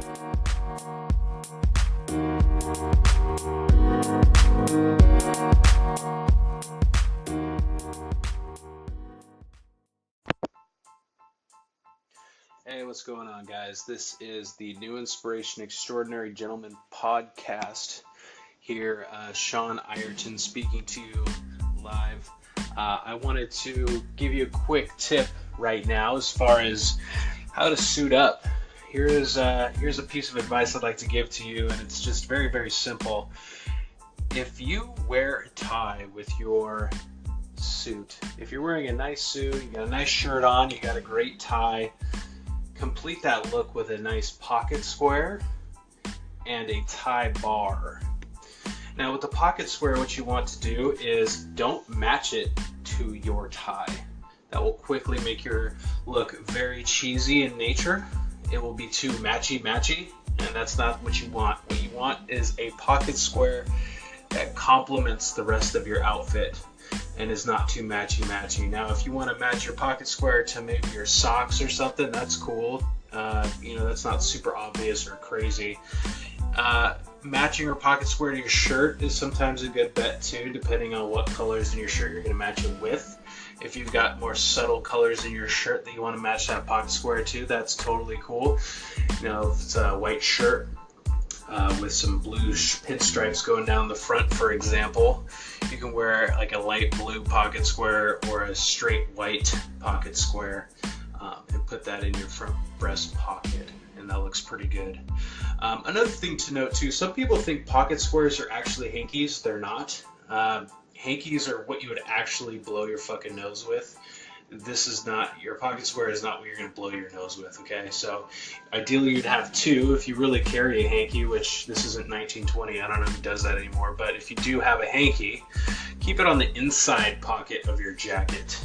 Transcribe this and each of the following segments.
Hey, what's going on, guys? This is the Nuinspiration Extraordinary Gentleman podcast. Here, Sean Ireton speaking to you live. I wanted to give you a quick tip right now as far as how to suit up. Here's a piece of advice I'd like to give to you, and it's just very, very simple. If you wear a tie with your suit, if you're wearing a nice suit, you got a nice shirt on, you got a great tie, complete that look with a nice pocket square and a tie bar. Now with the pocket square, what you want to do is don't match it to your tie. That will quickly make your look very cheesy in nature. It will be too matchy-matchy, and that's not what you want. What you want is a pocket square that complements the rest of your outfit and is not too matchy-matchy. Now, if you want to match your pocket square to maybe your socks or something, that's cool. That's not super obvious or crazy. Matching your pocket square to your shirt is sometimes a good bet too, depending on what colors in your shirt you're going to match it with. If you've got more subtle colors in your shirt that you want to match that pocket square to, that's totally cool. If it's a white shirt with some blue pinstripes going down the front, for example, you can wear like a light blue pocket square or a straight white pocket square and put that in your front breast pocket, and that looks pretty good. Another thing to note too, some people think pocket squares are actually hankies. They're not. Hankies are what you would actually blow your fucking nose with. This is not, your pocket square is not what you're going to blow your nose with, okay? So ideally you'd have two if you really carry a hanky, which this isn't 1920, I don't know who does that anymore, but if you do have a hanky, keep it on the inside pocket of your jacket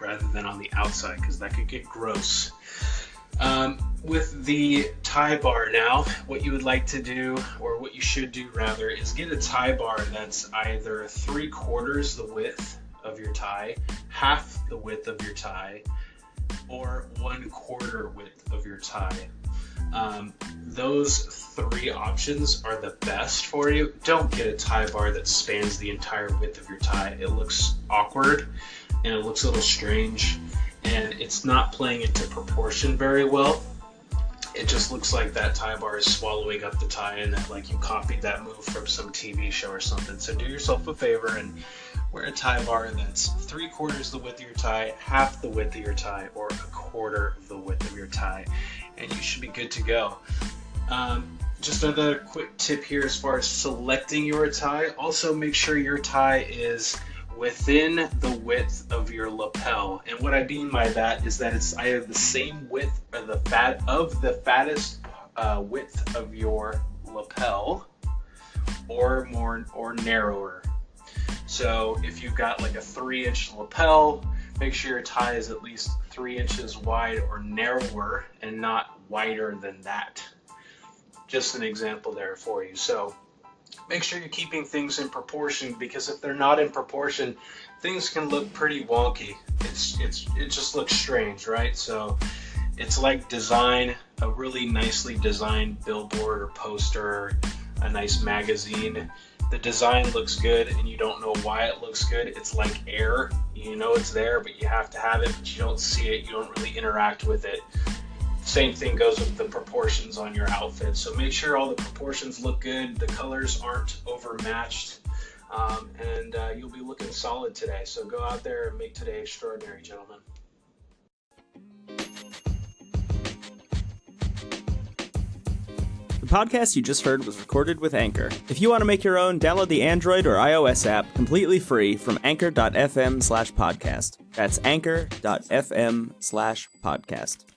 rather than on the outside, because that could get gross. With the tie bar now, what you would like to do, or what you should do rather, is get a tie bar that's either 3/4 the width of your tie, half the width of your tie, or 1/4 width of your tie. Those three options are the best for you. Don't get a tie bar that spans the entire width of your tie. It looks awkward and it looks a little strange, and it's not playing into proportion very well. It just looks like that tie bar is swallowing up the tie, and that like you copied that move from some TV show or something. So do yourself a favor and wear a tie bar that's 3/4 the width of your tie, half the width of your tie, or 1/4 of the width of your tie, and you should be good to go. Just another quick tip here as far as selecting your tie. Also make sure your tie is within the width of your lapel, and what I mean by that is that it's either the same width or the fattest width of your lapel, or more or narrower. So if you've got like a 3-inch lapel, make sure your tie is at least 3 inches wide or narrower and not wider than that. Just an example there for you. So make sure you're keeping things in proportion, because if they're not in proportion, things can look pretty wonky. It just looks strange, right? So it's like design a really nicely designed billboard or poster, a nice magazine. The design looks good and you don't know why it looks good. It's like air. You know it's there, but you have to have it, but you don't see it. You don't really interact with it. Same thing goes with the proportions on your outfit. So make sure all the proportions look good, the colors aren't overmatched, and you'll be looking solid today. So go out there and make today extraordinary, gentlemen. The podcast you just heard was recorded with Anchor. If you want to make your own, download the Android or iOS app completely free from anchor.fm/podcast. That's anchor.fm/podcast.